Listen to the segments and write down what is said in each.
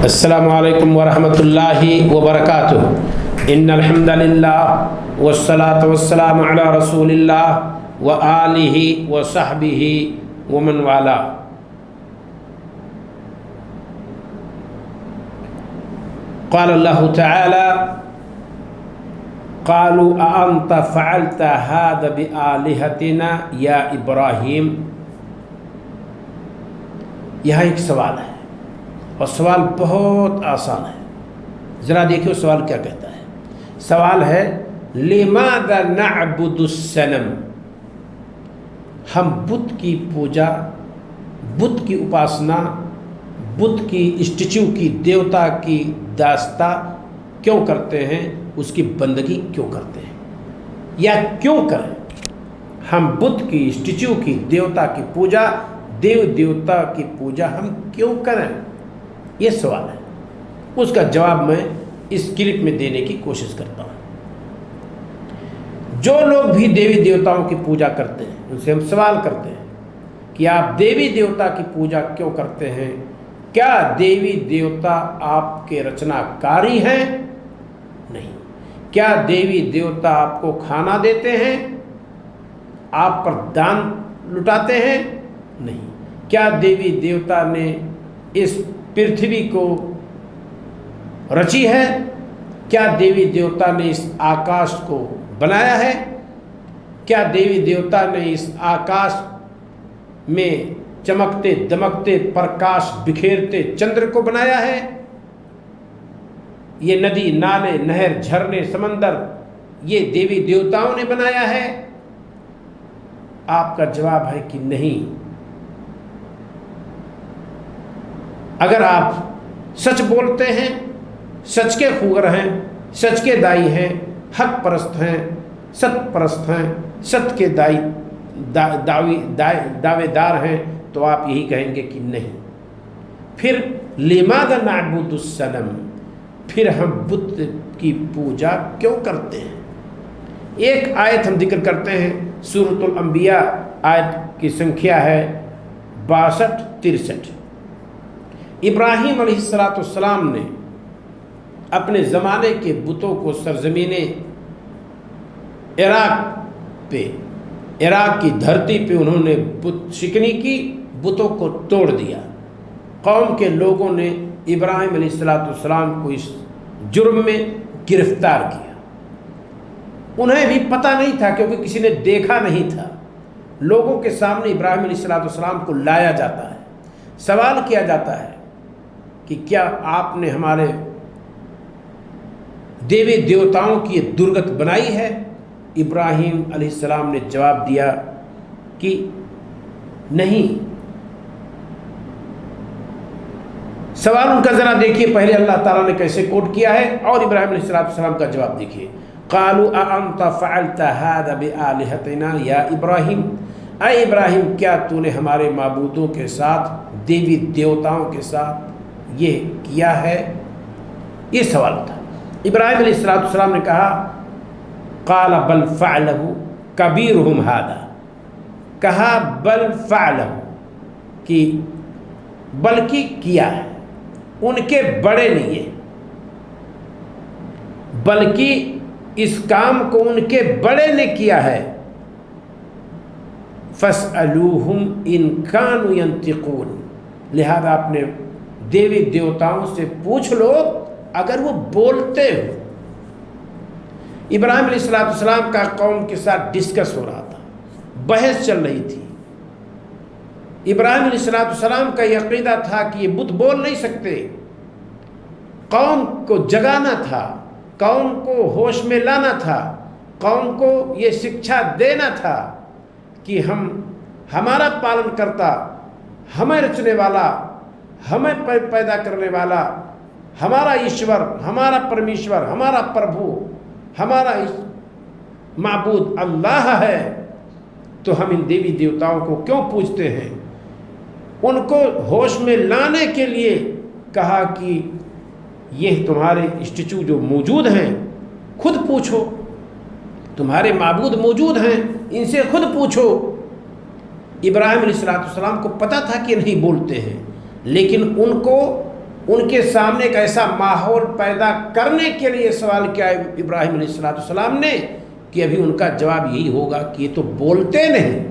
السلام علیکم ورحمۃ اللہ وبرکاتہ ان الحمد للہ والصلاة والسلام علی رسول اللہ وآلہ وصحبہ ومن والاه. قال اللہ تعالی قالوا أأنت فعلت هذا بآلهتنا یا ابراہیم. یہاں ایک سوال ہے اور سوال بہت آسان ہے. ذرا دیکھیں سوال کیا کہتا ہے. سوال ہے لماذا نعبد الصنم. ہم بت کی پوجا، بت کی اپاسنا، بت کی اسٹیچو کی، دیوتا کی داستہ کیوں کرتے ہیں، اس کی بندگی کیوں کرتے ہیں یا کیوں کریں. ہم بت کی اسٹیچو کی، دیوتا کی پوجا، دیوتا کی پوجا ہم کیوں کریں، یہ سوال ہے. اس کا جواب میں اس کلپ میں دینے کی کوشش کرتا ہوں. جو لوگ بھی دیوی دیوتاؤں کی پوجا کرتے ہیں ان سے ہم سوال کرتے ہیں کہ آپ دیوی دیوتا کی پوجا کیوں کرتے ہیں؟ کیا دیوی دیوتا آپ کے رچنا کاری ہیں؟ نہیں. کیا دیوی دیوتا آپ کو کھانا دیتے ہیں، آپ پر دان لٹاتے ہیں؟ نہیں. کیا دیوی دیوتا نے اس پرتھوی کو رچی ہے؟ کیا دیوی دیوتا نے اس آکاش کو بنایا ہے؟ کیا دیوی دیوتا نے اس آکاش میں چمکتے دمکتے پرکاش بکھیرتے چندر کو بنایا ہے؟ یہ ندی، نالے، نہر، جھرنے، سمندر یہ دیوی دیوتاؤں نے بنایا ہے؟ آپ کا جواب ہے کہ نہیں. اگر آپ سچ بولتے ہیں، سچ کے خوگر ہیں، سچ کے دائی ہیں، حق پرست ہیں، ست پرست ہیں، ست کے دعوے دار ہیں، تو آپ یہی کہیں گے کہ نہیں. پھر لماذا نعبد الصنم، پھر ہم بت کی پوجا کیوں کرتے ہیں؟ ایک آیت ہم ذکر کرتے ہیں، سورۃ الانبیاء، آیت کی سنکھیا ہے 62-63. ابراہیم علیہ السلام نے اپنے زمانے کے بتوں کو سرزمین عراق کی دھرتی پہ انہوں نے بت شکنی کی، بتوں کو توڑ دیا. قوم کے لوگوں نے ابراہیم علیہ السلام کو اس جرم میں گرفتار کیا. انہیں بھی پتہ نہیں تھا کیونکہ کسی نے دیکھا نہیں تھا. لوگوں کے سامنے ابراہیم علیہ السلام کو لایا جاتا ہے، سوال کیا جاتا ہے کہ کیا آپ نے ہمارے دیوی دیوتاؤں کی یہ درگت بنائی ہے؟ ابراہیم علیہ السلام نے جواب دیا کہ نہیں. سوال ان کا ذرا دیکھیے پہلے اللہ تعالیٰ نے کیسے کوٹ کیا ہے اور ابراہیم علیہ السلام کا جواب دیکھیے. قالوا اانت فعلت هذا بآلهتنا یا ابراہیم. اے ابراہیم، کیا تو نے ہمارے معبودوں کے ساتھ، دیوی دیوتاؤں کے ساتھ یہ کیا ہے؟ یہ سوال تھا. ابراہیم علیہ السلام نے کہا قال بل فعلہ کبیرہم ھذا. کہا بل فعلہ، کہ بلکہ کیا ہے، ان کے بڑے نے یہ، بلکہ اس کام کو ان کے بڑے نے کیا ہے. فاسألوہم ان کانوا ینطقون. لہذا اپنے دیوی دیوتاؤں سے پوچھ لو اگر وہ بولتے ہو. ابراہیم علیہ السلام کا قوم کے ساتھ ڈسکس ہو رہا تھا، بحث چل رہی تھی. ابراہیم علیہ السلام کا یہ عقیدہ تھا کہ یہ بت بول نہیں سکتے. قوم کو جگانا تھا، قوم کو ہوش میں لانا تھا، قوم کو یہ شکشا دینا تھا کہ ہمارا پالن کرتا، ہمیں رچنے والا، ہمیں پیدا کرنے والا، ہمارا ایشور، ہمارا پرمیشور، ہمارا پربھو، ہمارا معبود اللہ ہے. تو ہم ان دیوی دیوتاؤں کو کیوں پوجتے ہیں؟ ان کو ہوش میں لانے کے لیے کہا کہ یہ تمہارے اسٹیچو جو موجود ہیں خود پوچھو، تمہارے معبود موجود ہیں ان سے خود پوچھو. ابراہیم علیہ السلام کو پتہ تھا کہ نہیں بولتے ہیں، لیکن ان کو ان کے سامنے ایک ایسا ماحول پیدا کرنے کے لیے سوال کیا ابراہیم علیہ السلام نے کہ ابھی ان کا جواب یہی ہوگا کہ یہ تو بولتے نہیں،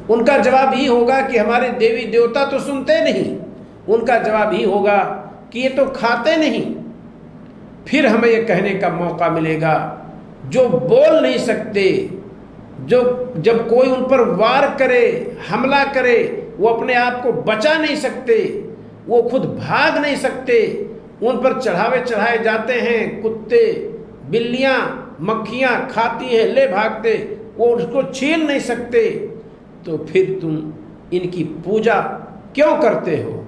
ان کا جواب یہی ہوگا کہ ہمارے دیوی دیوتا تو سنتے نہیں، ان کا جواب یہی ہوگا کہ یہ تو کھاتے نہیں۔ پھر ہمیں یہ کہنے کا موقع ملے گا جو بول نہیں سکتے، جو جب کوئی ان پر وار کرے، حملہ کرے، وہ اپنے آپ کو بچا نہیں سکتے، وہ خود بھاگ نہیں سکتے، ان پر چڑھائے جاتے ہیں، کتے بلیاں مکھیاں کھاتی ہیں، لے بھاگتے، وہ اس کو چھین نہیں سکتے، تو پھر تم ان کی پوجا کیوں کرتے ہو،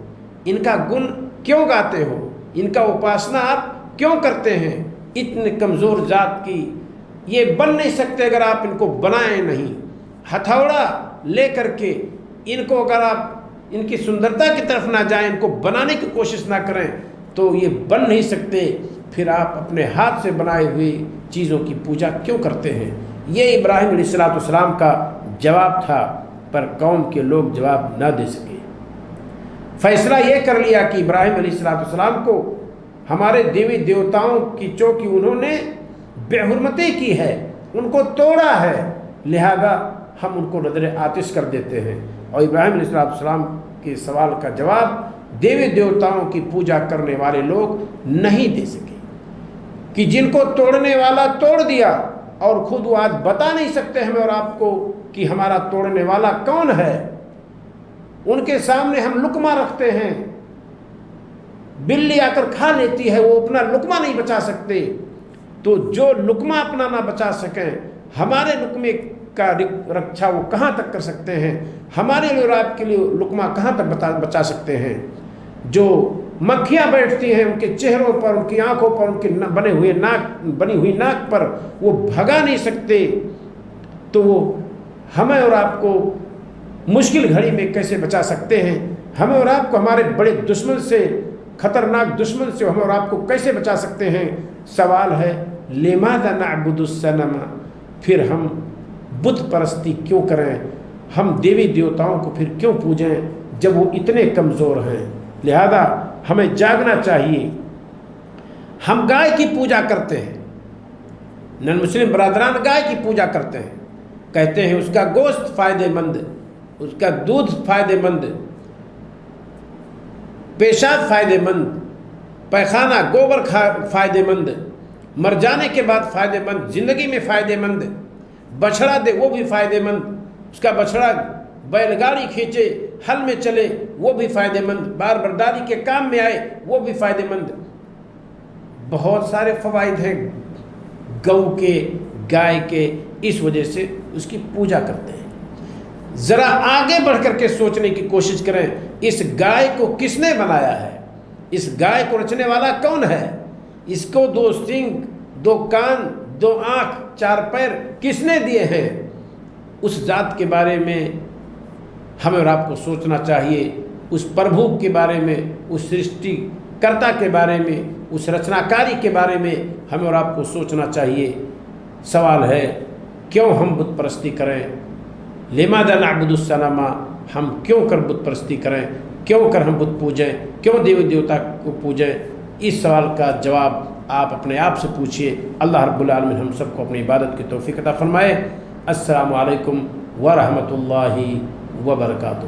ان کا گن کیوں گاتے ہو، ان کا اپاسنا آپ کیوں کرتے ہیں؟ اتنے کمزور ذات کی یہ بن نہیں سکتے اگر آپ ان کو بنائیں نہیں۔ ہتھوڑا لے کر کے ان کو اگر آپ ان کی سندرتا کی طرف نہ جائیں، ان کو بنانے کی کوشش نہ کریں تو یہ بن نہیں سکتے، پھر آپ اپنے ہاتھ سے بنائے ہوئے چیزوں کی پوجا کیوں کرتے ہیں؟ یہ ابراہیم علیہ السلام کا جواب تھا، پر قوم کے لوگ جواب نہ دے سکے۔ فیصلہ یہ کر لیا کہ ابراہیم علیہ السلام کو ہمارے دیوی دیوتاؤں کی چونکہ انہوں نے بے حرمتی کی ہے، ان کو توڑا ہے، لہذا ہم ان کو نظر آتش کر دیتے ہیں۔ اور ابراہیم علیہ السلام کے سوال کا جواب دیوی دیوتاؤں کی پوجا کرنے والے لوگ نہیں دے سکے، کہ جن کو توڑنے والا توڑ دیا اور خود وہ آج بتا نہیں سکتے ہمیں اور آپ کو کہ ہمارا توڑنے والا کون ہے۔ ان کے سامنے ہم لقمہ رکھتے ہیں، بلی آ کر کھا لیتی ہے، وہ اپنا لقمہ نہیں بچا سکتے، تو جو لقمہ اپنا نہ بچا سکیں، ہمارے لقمے کا رکشا وہ کہاں تک کر سکتے ہیں؟ ہمارے لیے اور آپ کے لیے لقمہ کہاں تک بچا سکتے ہیں؟ جو مکھیاں بیٹھتی ہیں ان کے چہروں پر، ان کی آنکھوں پر، ان کے بنی ہوئی ناک پر، وہ بھگا نہیں سکتے، تو وہ ہمیں اور آپ کو مشکل گھڑی میں کیسے بچا سکتے ہیں؟ ہمیں اور آپ کو ہمارے بڑے دشمن سے، خطرناک دشمن سے ہمیں اور آپ کو کیسے بچا سکتے ہیں؟ سوال ہے لماذا نعبد الصنم، پھر ہم بت پرستی کیوں کریں؟ ہم دیوی دیوتاؤں کو پھر کیوں پوجیں جب وہ اتنے کمزور ہیں؟ لہذا ہمیں جاگنا چاہیے۔ ہم گائے کی پوجا کرتے ہیں، نن مسلم برادران گائے کی پوجا کرتے ہیں، کہتے ہیں اس کا گوشت فائدہ مند، اس کا دودھ فائدہ مند، پیشاب فائدہ مند، پیخانہ گوبر فائدہ مند، مر جانے کے بعد فائدہ مند، زندگی میں فائدہ مند، بچھڑا دے وہ بھی فائدہ مند، اس کا بچھڑا بیل گاڑی کھینچے، ہل میں چلے وہ بھی فائدہ مند، بار برداری کے کام میں آئے وہ بھی فائدہ مند۔ بہت سارے فوائد ہیں گو کے، گائے کے، اس وجہ سے اس کی پوجا کرتے ہیں۔ ذرا آگے بڑھ کر کے سوچنے کی کوشش کریں، اس گائے کو کس نے بنایا ہے؟ اس گائے کو رچنے والا کون ہے؟ اس کو 2 سینگ، 2 کان، 2 آنکھ، 4 پیر کس نے دیے ہیں؟ اس ذات کے بارے میں ہمیں اور آپ کو سوچنا چاہیے، اس پربھو کے بارے میں، اس سرشٹی کرتا کے بارے میں، اس رچناکاری کے بارے میں ہمیں اور آپ کو سوچنا چاہیے۔ سوال ہے کیوں ہم بت پرستی کریں؟ لماذا نعبد الصنم، ہم کیوں کر بت پرستی کریں؟ کیوں کر ہم بت پوجیں؟ کیوں دیوی دیوتا کو پوجیں؟ اس سوال کا جواب آپ اپنے آپ سے پوچھئے۔ اللہ رب العالمین ہم سب کو اپنی عبادت کی توفیق عطا فرمائے۔ السلام علیکم ورحمۃ اللہ وبرکاتہ۔